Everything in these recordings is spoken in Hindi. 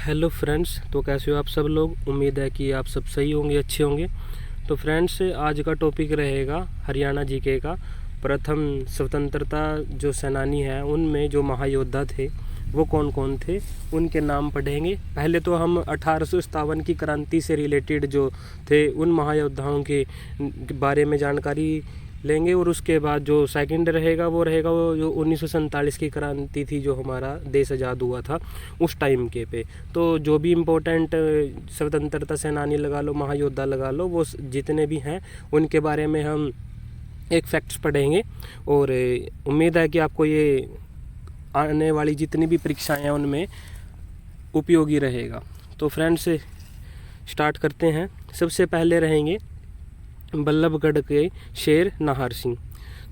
हेलो फ्रेंड्स, तो कैसे हो आप सब लोग। उम्मीद है कि आप सब सही होंगे, अच्छे होंगे। तो फ्रेंड्स, आज का टॉपिक रहेगा हरियाणा जीके का। प्रथम स्वतंत्रता जो सेनानी है उनमें जो महायोद्धा थे वो कौन कौन थे, उनके नाम पढ़ेंगे। पहले तो हम 1857 की क्रांति से रिलेटेड जो थे उन महायोद्धाओं के बारे में जानकारी लेंगे, और उसके बाद जो सेकंड रहेगा वो जो 1947 की क्रांति थी, जो हमारा देश आज़ाद हुआ था उस टाइम के पे। तो जो भी इम्पोर्टेंट स्वतंत्रता सेनानी लगा लो, महायोद्धा लगा लो, वो जितने भी हैं उनके बारे में हम एक फैक्ट्स पढ़ेंगे। और उम्मीद है कि आपको ये आने वाली जितनी भी परीक्षाएं हैं उनमें उपयोगी रहेगा। तो फ्रेंड्स, स्टार्ट करते हैं। सबसे पहले रहेंगे बल्लभगढ़ के शेर नाहर सिंह।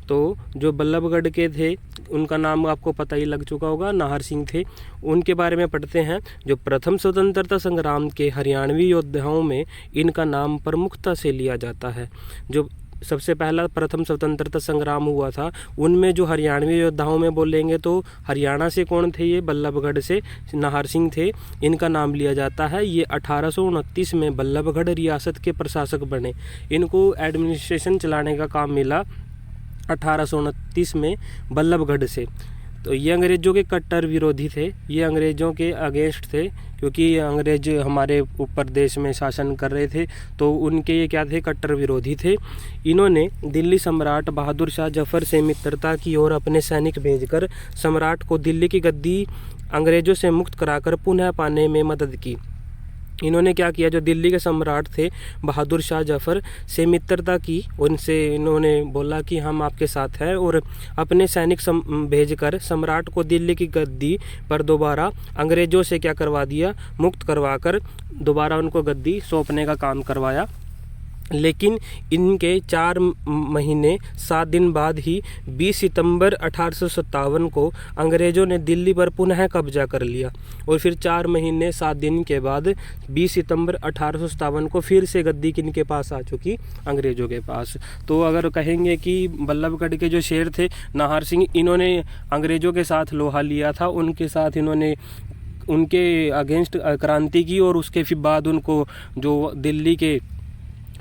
तो जो बल्लभगढ़ के थे उनका नाम आपको पता ही लग चुका होगा, नाहर सिंह थे। उनके बारे में पढ़ते हैं। जो प्रथम स्वतंत्रता संग्राम के हरियाणवी योद्धाओं में इनका नाम प्रमुखता से लिया जाता है। जो सबसे पहला प्रथम स्वतंत्रता संग्राम हुआ था उनमें जो हरियाणवी योद्धाओं में बोलेंगे तो हरियाणा से कौन थे, ये बल्लभगढ़ से नाहर सिंह थे, इनका नाम लिया जाता है। ये 1829 में बल्लभगढ़ रियासत के प्रशासक बने। इनको एडमिनिस्ट्रेशन चलाने का काम मिला 1829 में बल्लभगढ़ से। तो ये अंग्रेज़ों के कट्टर विरोधी थे, ये अंग्रेज़ों के अगेंस्ट थे, क्योंकि अंग्रेज हमारे ऊपर देश में शासन कर रहे थे। तो उनके ये क्या थे, कट्टर विरोधी थे। इन्होंने दिल्ली सम्राट बहादुर शाह जफर से मित्रता की और अपने सैनिक भेजकर सम्राट को दिल्ली की गद्दी अंग्रेज़ों से मुक्त कराकर पुनः पाने में मदद की। इन्होंने क्या किया, जो दिल्ली के सम्राट थे बहादुर शाह जफर से मित्रता की, उनसे इन्होंने बोला कि हम आपके साथ हैं, और अपने सैनिक भेजकर सम्राट को दिल्ली की गद्दी पर दोबारा अंग्रेज़ों से क्या करवा दिया, मुक्त करवाकर दोबारा उनको गद्दी सौंपने का काम करवाया। लेकिन इनके 4 महीने 7 दिन बाद ही 20 सितंबर 1857 को अंग्रेज़ों ने दिल्ली पर पुनः कब्जा कर लिया। और फिर 4 महीने 7 दिन के बाद 20 सितंबर 1857 को फिर से गद्दी किनके पास आ चुकी, अंग्रेज़ों के पास। तो अगर कहेंगे कि बल्लभगढ़ के जो शेर थे नाहर सिंह, इन्होंने अंग्रेज़ों के साथ लोहा लिया था, उनके साथ इन्होंने उनके अगेंस्ट क्रांति की, और उसके फिर बाद उनको जो दिल्ली के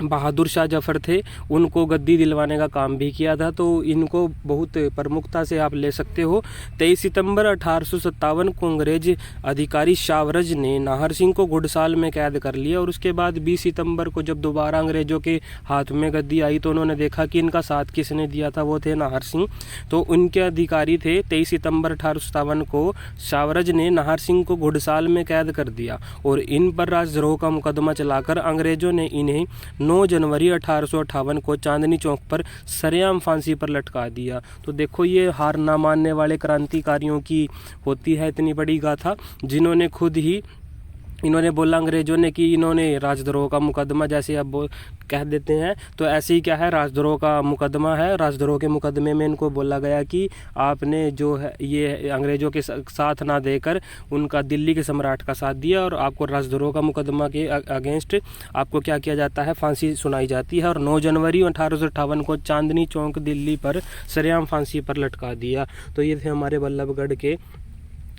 बहादुर शाह जफर थे उनको गद्दी दिलवाने का काम भी किया था। तो इनको बहुत प्रमुखता से आप ले सकते हो। 23 सितंबर 1857 को अंग्रेज अधिकारी शावरज ने नाहर सिंह को घुड़साल में कैद कर लिया, और उसके बाद 20 सितंबर को जब दोबारा अंग्रेजों के हाथ में गद्दी आई तो उन्होंने देखा कि इनका साथ किसने दिया था, वो थे नाहर सिंह। तो उनके अधिकारी थे। 23 सितंबर 1857 को शावरज ने नाहर सिंह को घुड़साल में कैद कर दिया, और इन पर राजद्रोह का मुकदमा चलाकर अंग्रेजों ने इन्हें 9 जनवरी 1858 को चांदनी चौक पर सरेआम फांसी पर लटका दिया। तो देखो, ये हार ना मानने वाले क्रांतिकारियों की होती है इतनी बड़ी गाथा, जिन्होंने खुद ही इन्होंने बोला अंग्रेजों ने कि इन्होंने राजद्रोह का मुकदमा, जैसे अब कह देते हैं, तो ऐसे ही क्या है, राजद्रोह का मुकदमा है। राजद्रोह के मुकदमे में इनको बोला गया कि आपने जो है ये अंग्रेजों के साथ ना देकर उनका दिल्ली के सम्राट का साथ दिया, और आपको राजद्रोह का मुकदमा के अगेंस्ट आपको क्या किया जाता है, फांसी सुनाई जाती है। और 9 जनवरी 1858 को चांदनी चौक दिल्ली पर सरेआम फांसी पर लटका दिया। तो ये थे हमारे बल्लभगढ़ के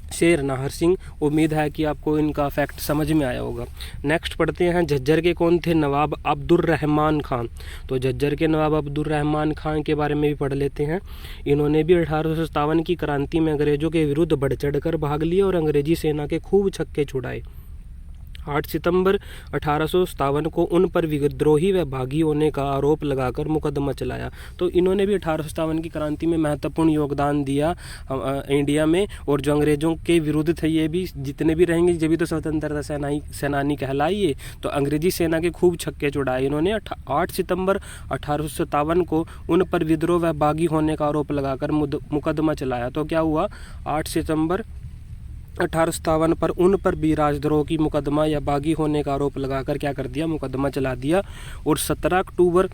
शेर नाहर सिंह। उम्मीद है कि आपको इनका फैक्ट समझ में आया होगा। नेक्स्ट पढ़ते हैं, झज्जर के कौन थे, नवाब अब्दुर्रहमान खान। तो झज्जर के नवाब अब्दुर्रहमान खान के बारे में भी पढ़ लेते हैं। इन्होंने भी 1857 की क्रांति में अंग्रेजों के विरुद्ध बढ़ चढ़कर भाग लिया और अंग्रेजी सेना के खूब छक्के छुड़ाए। 8 सितंबर 1857 को उन पर विद्रोही व भागी होने का आरोप लगाकर मुकदमा चलाया। तो इन्होंने भी 1857 की क्रांति में महत्वपूर्ण योगदान दिया इंडिया में, और जो अंग्रेज़ों के विरुद्ध थे ये भी जितने भी रहेंगे, जब भी तो स्वतंत्रता सेनानी कहलाइए। तो अंग्रेजी सेना के खूब छक्के छुड़ाए इन्होंने। 8 सितंबर 1857 को उन पर विद्रोह व भागी होने का आरोप लगाकर मुकदमा चलाया। तो क्या हुआ, 8 सितंबर 1857 पर उन पर भी राजद्रोह की मुकदमा या बागी होने का आरोप लगाकर क्या कर दिया, मुकदमा चला दिया। और 17 अक्टूबर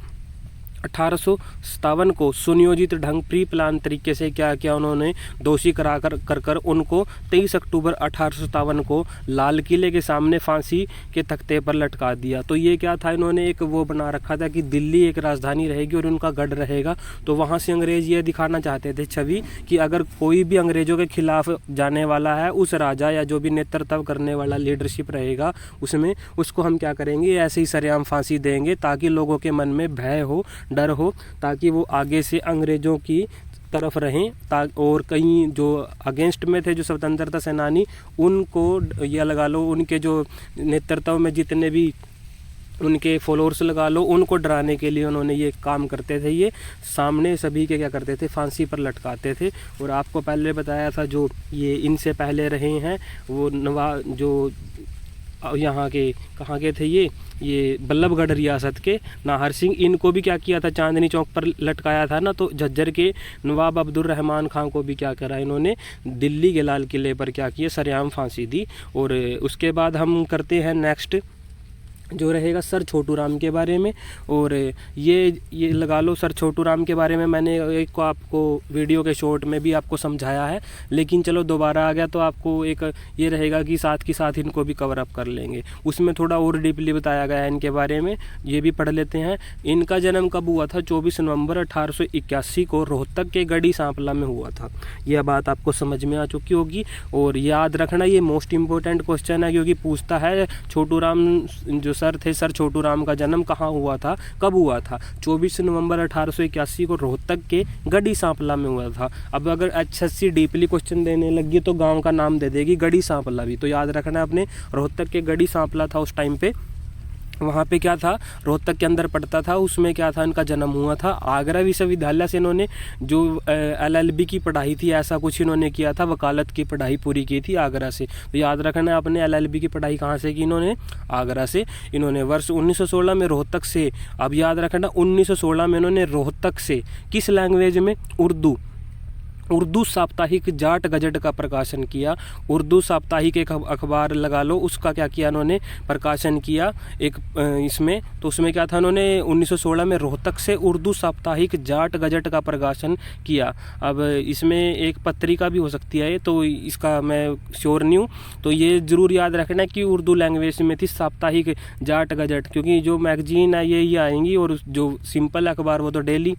1857 को सुनियोजित ढंग प्री प्लान तरीके से क्या किया उन्होंने, दोषी करा कर उनको 23 अक्टूबर 1857 को लाल किले के सामने फांसी के तख्ते पर लटका दिया। तो ये क्या था, इन्होंने एक वो बना रखा था कि दिल्ली एक राजधानी रहेगी और उनका गढ़ रहेगा। तो वहाँ से अंग्रेज ये दिखाना चाहते थे छवि कि अगर कोई भी अंग्रेजों के खिलाफ जाने वाला है, उस राजा या जो भी नेतृत्व करने वाला लीडरशिप रहेगा उसमें, उसको हम क्या करेंगे, ऐसे ही सरेआम फांसी देंगे ताकि लोगों के मन में भय हो, डर हो, ताकि वो आगे से अंग्रेज़ों की तरफ रहें। और कहीं जो अगेंस्ट में थे जो स्वतंत्रता सेनानी, उनको यह लगा लो, उनके जो नेतृत्व में जितने भी उनके फॉलोअर्स लगा लो, उनको डराने के लिए उन्होंने ये काम करते थे। ये सामने सभी के क्या करते थे, फांसी पर लटकाते थे। और आपको पहले बताया था जो ये इनसे पहले रहे हैं वो नवाब जो यहाँ के कहाँ के थे, ये बल्लभगढ़ रियासत के नाहर सिंह, इनको भी क्या किया था, चांदनी चौक पर लटकाया था ना। तो झज्जर के नवाब अब्दुल रहमान खां को भी क्या करा, इन्होंने दिल्ली के लाल किले पर क्या किया, सरेआम फांसी दी। और उसके बाद हम करते हैं नेक्स्ट जो रहेगा सर छोटू राम के बारे में। और ये लगा लो, सर छोटू राम के बारे में मैंने एक को आपको वीडियो के शॉर्ट में भी आपको समझाया है, लेकिन चलो दोबारा आ गया तो आपको एक ये रहेगा कि साथ के साथ इनको भी कवर अप कर लेंगे। उसमें थोड़ा और डीपली बताया गया है इनके बारे में, ये भी पढ़ लेते हैं। इनका जन्म कब हुआ था, 24 नवंबर 1881 को रोहतक के गढ़ी सांपला में हुआ था। यह बात आपको समझ में आ चुकी होगी। और याद रखना ये मोस्ट इम्पोर्टेंट क्वेश्चन है, क्योंकि पूछता है छोटू राम जो सर थे, सर छोटू राम का जन्म कहाँ हुआ था, कब हुआ था, 24 नवंबर 1881 को रोहतक के गढ़ी सांपला में हुआ था। अब अगर HSC डीपली क्वेश्चन देने लगी तो गांव का नाम दे देगी गढ़ी सांपला भी, तो याद रखना अपने रोहतक के गढ़ी सांपला था उस टाइम पे। वहाँ पे क्या था, रोहतक के अंदर पड़ता था, उसमें क्या था, इनका जन्म हुआ था। आगरा विश्वविद्यालय से इन्होंने जो LLB की पढ़ाई थी, ऐसा कुछ इन्होंने किया था, वकालत की पढ़ाई पूरी की थी आगरा से। तो याद रखना आपने LLB की पढ़ाई कहाँ से की, इन्होंने आगरा से। इन्होंने वर्ष 1916 में रोहतक से, अब याद रखना 1916 में इन्होंने रोहतक से किस लैंग्वेज में, उर्दू साप्ताहिक जाट गजट का प्रकाशन किया। उर्दू साप्ताहिक एक अखबार लगा लो, उसका क्या किया इन्होंने, प्रकाशन किया एक इसमें। तो उसमें क्या था, इन्होंने 1916 में रोहतक से उर्दू साप्ताहिक जाट गजट का प्रकाशन किया। अब इसमें एक पत्रिका भी हो सकती है, तो इसका मैं श्योर नहीं हूँ। तो ये ज़रूर याद रखना कि उर्दू लैंग्वेज में थी साप्ताहिक जाट गजट, क्योंकि जो मैगजीन है ये आएंगी और जो सिंपल अखबार वो तो डेली,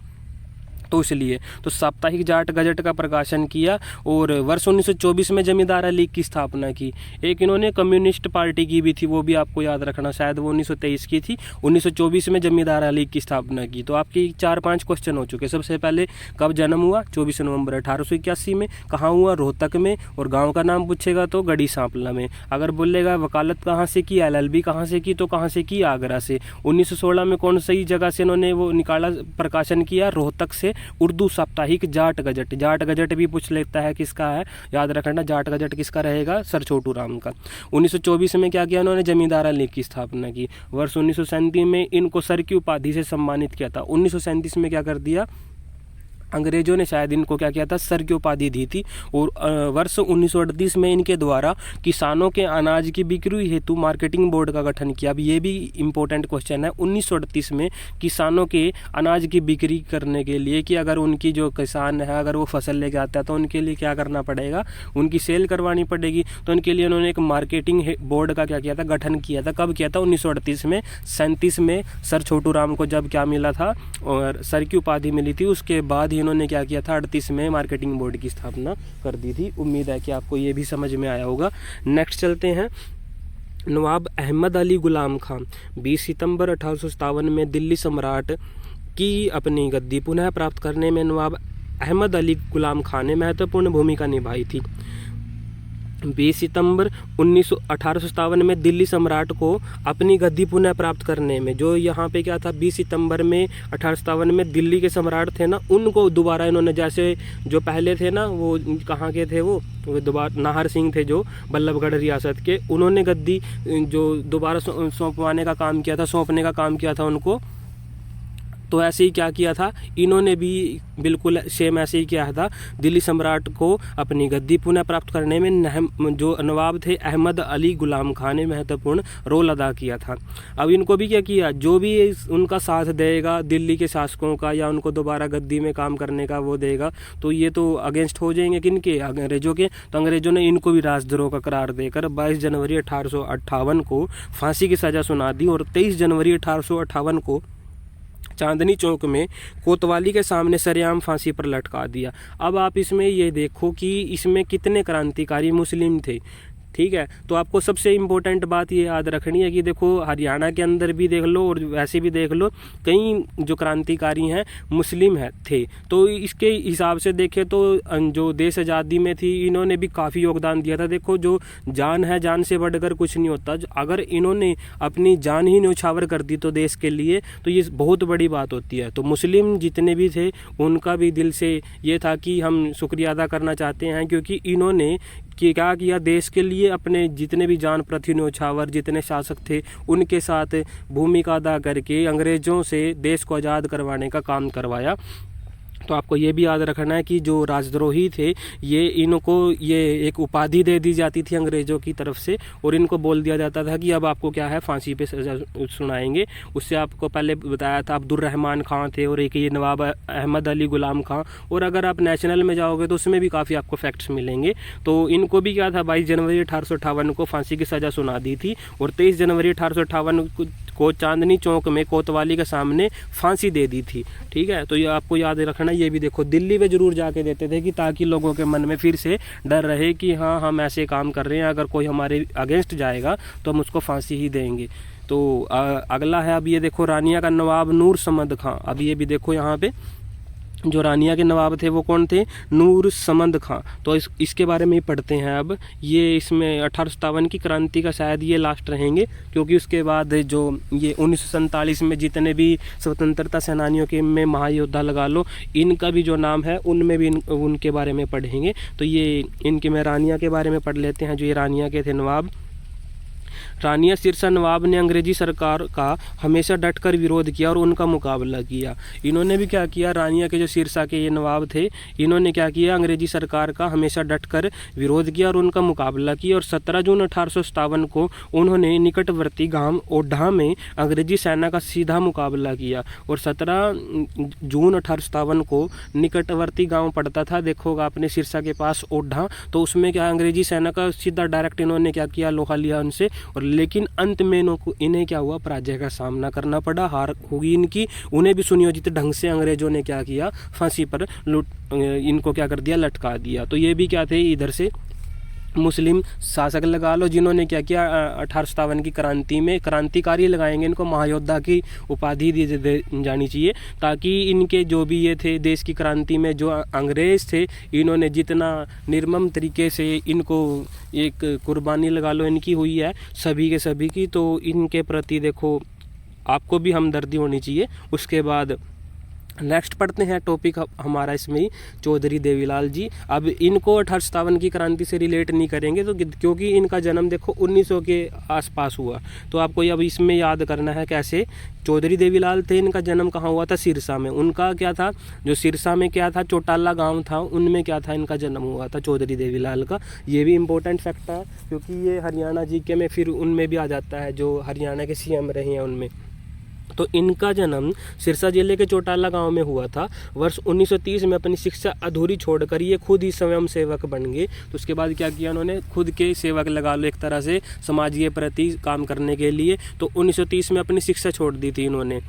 तो इसलिए तो साप्ताहिक जाट गजट का प्रकाशन किया। और वर्ष 1924 में जमींदारा लीग की स्थापना की। एक इन्होंने कम्युनिस्ट पार्टी की भी थी, वो भी आपको याद रखना, शायद वो 1923 की थी। 1924 में जमींदारा लीग की स्थापना की। तो आपके 4-5 क्वेश्चन हो चुके। सबसे पहले कब जन्म हुआ, 24 नवंबर 1881 में। कहाँ हुआ, रोहतक में। और गाँव का नाम पूछेगा तो गढ़ी सांपला में। अगर बोलेगा वकालत कहाँ से की, LLB कहाँ से की, तो कहाँ से की, आगरा से। 1916 में कौन सी जगह से इन्होंने वो निकाला, प्रकाशन किया, रोहतक से उर्दू साप्ताहिक जाट गजट। जाट गजट भी पूछ लेता है किसका है, याद रखना जाट गजट किसका रहेगा, सर छोटू राम का। 1924 में क्या किया इन्होंने, जमींदारा लीग की स्थापना की। वर्ष 1937 में इनको सर की उपाधि से सम्मानित किया था। 1937 में क्या कर दिया, अंग्रेजों ने शायद इनको क्या किया था, सर की उपाधि दी थी। और वर्ष 1938 में इनके द्वारा किसानों के अनाज की बिक्री हेतु मार्केटिंग बोर्ड का गठन किया। अब ये भी इम्पोर्टेंट क्वेश्चन है। 1938 में किसानों के अनाज की बिक्री करने के लिए कि अगर उनकी जो किसान है अगर वो फसल लेके आता है तो उनके लिए क्या करना पड़ेगा, उनकी सेल करवानी पड़ेगी। तो उनके लिए उन्होंने एक मार्केटिंग बोर्ड का क्या किया था, गठन किया था। कब किया था, 1938 में। 37 में सर छोटू राम को जब क्या मिला था, और सर की उपाधि मिली थी, उसके बाद ही इन्होंने क्या किया था, 38 में मार्केटिंग बोर्ड की स्थापना कर दी थी। उम्मीद है कि आपको ये भी समझ में आया होगा। नेक्स्ट चलते हैं। नवाब अहमद अली गुलाम खान 20 सितंबर 1857 में दिल्ली सम्राट की अपनी गद्दी पुनः प्राप्त करने में नवाब अहमद अली गुलाम खान ने महत्वपूर्ण भूमिका निभाई थी। 20 सितंबर 1857 में दिल्ली सम्राट को अपनी गद्दी पुनः प्राप्त करने में, जो यहाँ पे क्या था, 20 सितंबर में 1857 में दिल्ली के सम्राट थे ना, उनको दोबारा इन्होंने, जैसे जो पहले थे ना वो कहाँ के थे, वो दोबारा नाहर सिंह थे जो बल्लभगढ़ रियासत के, उन्होंने गद्दी जो दोबारा सौंपने का काम किया था, उनको तो ऐसे ही क्या किया था, इन्होंने भी बिल्कुल सेम ऐसे ही किया था। दिल्ली सम्राट को अपनी गद्दी पुनः प्राप्त करने में जो नवाब थे अहमद अली गुलाम खान ने महत्वपूर्ण रोल अदा किया था। अब इनको भी क्या किया, जो भी उनका साथ देगा दिल्ली के शासकों का या उनको दोबारा गद्दी में काम करने का वो देगा, तो ये तो अगेंस्ट हो जाएंगे किनके, अंग्रेजों के। तो अंग्रेजों ने इनको भी राजद्रोह का करार देकर 22 जनवरी 1858 को फांसी की सज़ा सुना दी और 23 जनवरी 1858 को चांदनी चौक में कोतवाली के सामने सरेआम फांसी पर लटका दिया। अब आप इसमें ये देखो कि इसमें कितने क्रांतिकारी मुस्लिम थे, ठीक है। तो आपको सबसे इम्पोर्टेंट बात ये याद रखनी है कि देखो हरियाणा के अंदर भी देख लो और वैसे भी देख लो, कई जो क्रांतिकारी हैं मुस्लिम थे। तो इसके हिसाब से देखें तो जो देश आज़ादी में थी इन्होंने भी काफ़ी योगदान दिया था। देखो जो जान है, जान से बढ़कर कुछ नहीं होता। अगर इन्होंने अपनी जान ही न्यौछावर कर दी तो देश के लिए, तो ये बहुत बड़ी बात होती है। तो मुस्लिम जितने भी थे उनका भी दिल से ये था कि हम शुक्रिया अदा करना चाहते हैं, क्योंकि इन्होंने कि क्या किया, देश के लिए अपने जितने भी जान प्रति न्यौछावर जितने शासक थे उनके साथ भूमिका अदा करके अंग्रेज़ों से देश को आज़ाद करवाने का काम करवाया। तो आपको ये भी याद रखना है कि जो राजद्रोही थे ये इनको ये एक उपाधि दे दी जाती थी अंग्रेज़ों की तरफ से, और इनको बोल दिया जाता था कि अब आपको क्या है, फांसी पे सजा सुनाएंगे। उससे आपको पहले बताया था अब्दुर्रहमान खां थे और एक ये नवाब अहमद अली गुलाम खां, और अगर आप नेशनल में जाओगे तो उसमें भी काफ़ी आपको फैक्ट्स मिलेंगे। तो इनको भी क्या था, 22 जनवरी 1858 को फांसी की सज़ा सुना दी थी और 23 जनवरी 1858 को चांदनी चौक में कोतवाली के सामने फांसी दे दी थी, ठीक है। तो ये आपको याद रखना। ये भी देखो दिल्ली में ज़रूर जाके देते थे कि ताकि लोगों के मन में फिर से डर रहे कि हाँ हम ऐसे काम कर रहे हैं, अगर कोई हमारे अगेंस्ट जाएगा तो हम उसको फांसी ही देंगे। तो अगला है, अब ये देखो रानिया का नवाब नूर समद खां। अब ये भी देखो यहाँ पे जो रानिया के नवाब थे वो कौन थे, नूर समद खां। तो इसके बारे में ही पढ़ते हैं। अब ये इसमें 1857 की क्रांति का शायद ये लास्ट रहेंगे, क्योंकि उसके बाद जो ये 1947 में जितने भी स्वतंत्रता सेनानियों के में महायोद्धा लगा लो, इनका भी जो नाम है उनमें भी उनके बारे में पढ़ेंगे। तो ये इनके में रानिया के बारे में पढ़ लेते हैं। जो ये रानिया के थे नवाब, रानिया सिरसा नवाब ने अंग्रेजी सरकार का हमेशा डटकर विरोध किया और उनका मुकाबला किया। इन्होंने भी क्या किया, रानिया के जो सिरसा के ये नवाब थे इन्होंने क्या किया, अंग्रेजी सरकार का हमेशा डटकर विरोध किया और उनका मुकाबला किया। और 17 जून 1857 को उन्होंने निकटवर्ती गांव ओढ़ा में अंग्रेजी सेना का सीधा मुकाबला किया। और 17 जून 1857 को निकटवर्ती गाँव पड़ता था, देखोगा अपने सिरसा के पास ओढ़ा, तो उसमें क्या अंग्रेजी सेना का सीधा डायरेक्ट इन्होंने क्या किया, लोहा लिया उनसे। और लेकिन अंत में इन्हें क्या हुआ, पराजय का सामना करना पड़ा, हार होगी इनकी। उन्हें भी सुनियोजित ढंग से अंग्रेजों ने क्या किया, फांसी पर इनको क्या कर दिया, लटका दिया। तो ये भी क्या थे, इधर से मुस्लिम शासक लगा लो जिन्होंने क्या किया, 1857 की क्रांति में क्रांतिकारी लगाएंगे, इनको महायोद्धा की उपाधि दी जानी चाहिए, ताकि इनके जो भी ये थे देश की क्रांति में जो अंग्रेज़ थे इन्होंने जितना निर्मम तरीके से इनको एक कुर्बानी लगा लो इनकी हुई है सभी के सभी की, तो इनके प्रति देखो आपको भी हमदर्दी होनी चाहिए। उसके बाद नेक्स्ट पढ़ते हैं टॉपिक हमारा इसमें ही, चौधरी देवीलाल जी। अब इनको 1857 की क्रांति से रिलेट नहीं करेंगे, तो क्योंकि इनका जन्म देखो 1900 के आसपास हुआ। तो आपको अब इसमें याद करना है कैसे चौधरी देवीलाल थे, इनका जन्म कहाँ हुआ था, सिरसा में। उनका क्या था, जो सिरसा में क्या था, चौटाला गांव था, उनमें क्या था, इनका जन्म हुआ था चौधरी देवीलाल का। ये भी इम्पोर्टेंट फैक्ट है, क्योंकि ये हरियाणा जीके में फिर उनमें भी आ जाता है, जो हरियाणा के सीएम रहे हैं उनमें। तो इनका जन्म सिरसा जिले के चौटाला गांव में हुआ था। वर्ष 1930 में अपनी शिक्षा अधूरी छोड़कर ये खुद ही स्वयं सेवक बन गए। तो उसके बाद क्या किया उन्होंने, खुद के सेवक लगा लो एक तरह से समाज के प्रति काम करने के लिए। तो 1930 में अपनी शिक्षा छोड़ दी थी इन्होंने।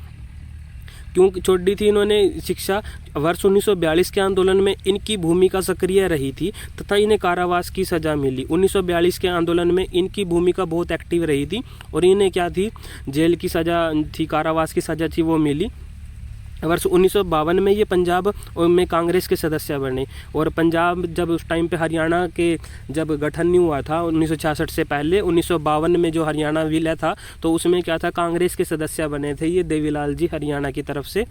क्यों छोड़ दी थी इन्होंने शिक्षा, वर्ष 1942 के आंदोलन में इनकी भूमिका सक्रिय रही थी तथा इन्हें कारावास की सज़ा मिली। 1942 के आंदोलन में इनकी भूमिका बहुत एक्टिव रही थी और इन्हें क्या थी, जेल की सज़ा थी, कारावास की सज़ा थी, वो मिली। वर्ष 1952 में ये पंजाब में कांग्रेस के सदस्य बने। और पंजाब जब उस टाइम पे हरियाणा के जब गठन नहीं हुआ था 1966 से पहले, 1952 में जो हरियाणा विलय था तो उसमें क्या था, कांग्रेस के सदस्य बने थे ये देवीलाल जी हरियाणा की तरफ से।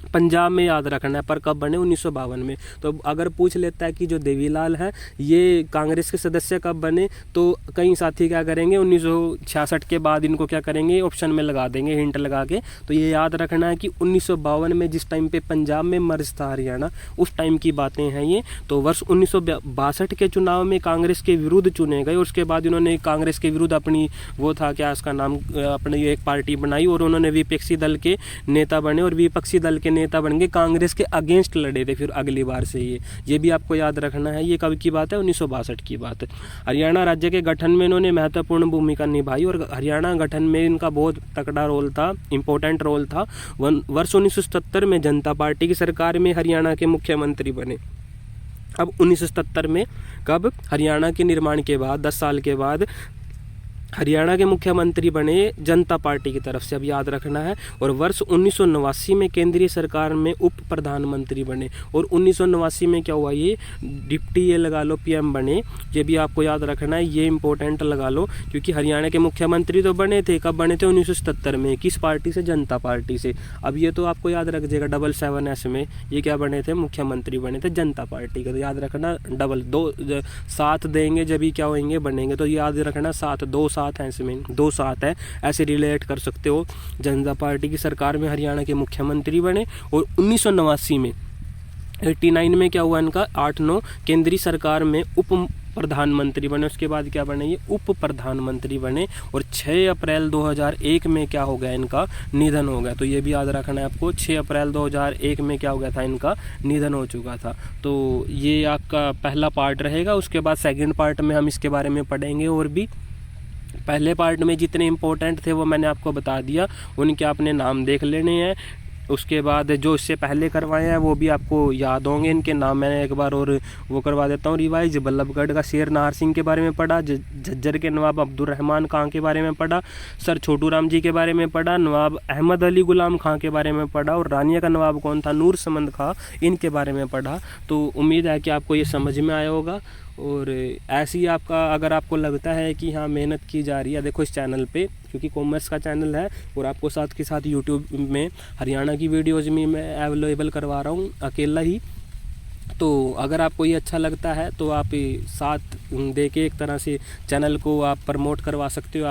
पंजाब में याद रखना है, पर कब बने? 1952 में। तो अगर पूछ लेता है कि जो देवीलाल है ये कांग्रेस के सदस्य कब बने, तो कई साथी क्या करेंगे 1966 के बाद इनको क्या करेंगे, ऑप्शन में लगा देंगे, हिंट लगा के। तो ये याद रखना है कि 1952 में जिस टाइम पे पंजाब में मर्ज था हरियाणा, उस टाइम की बातें हैं ये। तो वर्ष 1962 के चुनाव में कांग्रेस के विरुद्ध चुने गए। उसके बाद इन्होंने कांग्रेस के विरुद्ध अपनी वो था क्या उसका नाम, अपनी एक पार्टी बनाई और उन्होंने विपक्षी दल के नेता बने और विपक्षी दल के नेता बन के कांग्रेस के अगेंस्ट लड़े थे फिर अगली बार से। ये भी आपको याद रखना है। ये कब की बात है? 1962 की बात है। हरियाणा राज्य के गठन में इन्होंने महत्वपूर्ण भूमिका निभाई और हरियाणा गठन में इनका बहुत तगड़ा रोल था, इंपॉर्टेंट रोल था। वर्ष 1977 में जनता पार्टी की सरकार में हरियाणा के मुख्यमंत्री बने। अब 1977 में कब? हरियाणा के निर्माण के बाद 10 साल के बाद हरियाणा के मुख्यमंत्री बने जनता पार्टी की तरफ से, अब याद रखना है। और वर्ष 1989 में केंद्रीय सरकार में उप प्रधानमंत्री बने। और 1989 में क्या हुआ, ये डिप्टी ये लगा लो पीएम बने। ये भी आपको याद रखना है, ये इंपॉर्टेंट लगा लो, क्योंकि हरियाणा के मुख्यमंत्री तो बने थे, कब बने थे? 1977 में। किस पार्टी से? जनता पार्टी से। अब ये तो आपको याद रख जाएगा 777S में ये क्या बने थे? मुख्यमंत्री बने थे जनता पार्टी का। तो याद रखना, डबल दो साथ देंगे जब ही क्या होंगे, बनेंगे। तो याद रखना 7 2 7 है, इसमें 2 7 है, ऐसे रिलेट कर सकते हो। जनता पार्टी की सरकार में हरियाणा के मुख्यमंत्री बने। और 1989 में 89 में क्या हुआ इनका? 8-9 केंद्रीय सरकार में उप प्रधानमंत्री बने। उसके बाद क्या बने? ये उप प्रधानमंत्री बने। और 6 अप्रैल 2001 में क्या हो गया? इनका निधन हो गया। तो ये भी याद रखना है आपको, 6 अप्रैल 2001 में क्या हो गया था? इनका निधन हो चुका था। तो ये आपका पहला पार्ट रहेगा। उसके बाद सेकंड पार्ट में हम इसके बारे में पढ़ेंगे और भी। पहले पार्ट में जितने इंपॉर्टेंट थे वो मैंने आपको बता दिया, उनके आपने नाम देख लेने हैं। उसके बाद जो इससे पहले करवाए हैं वो भी आपको याद होंगे, इनके नाम मैंने एक बार और वो करवा देता हूँ रिवाइज। बल्लभगढ़ का शेर नाहर सिंह के बारे में पढ़ा, झज्जर के नवाब अब्दुर्रहमान खां के बारे में पढ़ा, सर छोटू राम जी के बारे में पढ़ा, नवाब अहमद अली गुलाम खां के बारे में पढ़ा, और रानिया का नवाब कौन था? नूर समंद खां, इनके बारे में पढ़ा। तो उम्मीद है कि आपको ये समझ में आया होगा। और ऐसे ही आपका अगर आपको लगता है कि हाँ मेहनत की जा रही है, देखो इस चैनल पे, क्योंकि कॉमर्स का चैनल है और आपको साथ के साथ यूट्यूब में हरियाणा की वीडियोज़ भी मैं अवेलेबल करवा रहा हूँ अकेला ही। तो अगर आपको ये अच्छा लगता है तो आप साथ दे के एक तरह से चैनल को आप प्रमोट करवा सकते हो,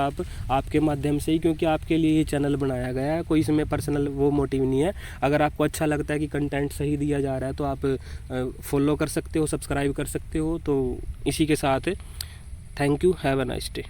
आपके माध्यम से ही, क्योंकि आपके लिए ये चैनल बनाया गया है, कोई इसमें पर्सनल वो मोटिव नहीं है। अगर आपको अच्छा लगता है कि कंटेंट सही दिया जा रहा है तो आप फॉलो कर सकते हो, सब्सक्राइब कर सकते हो। तो इसी के साथ thank you, have a nice day.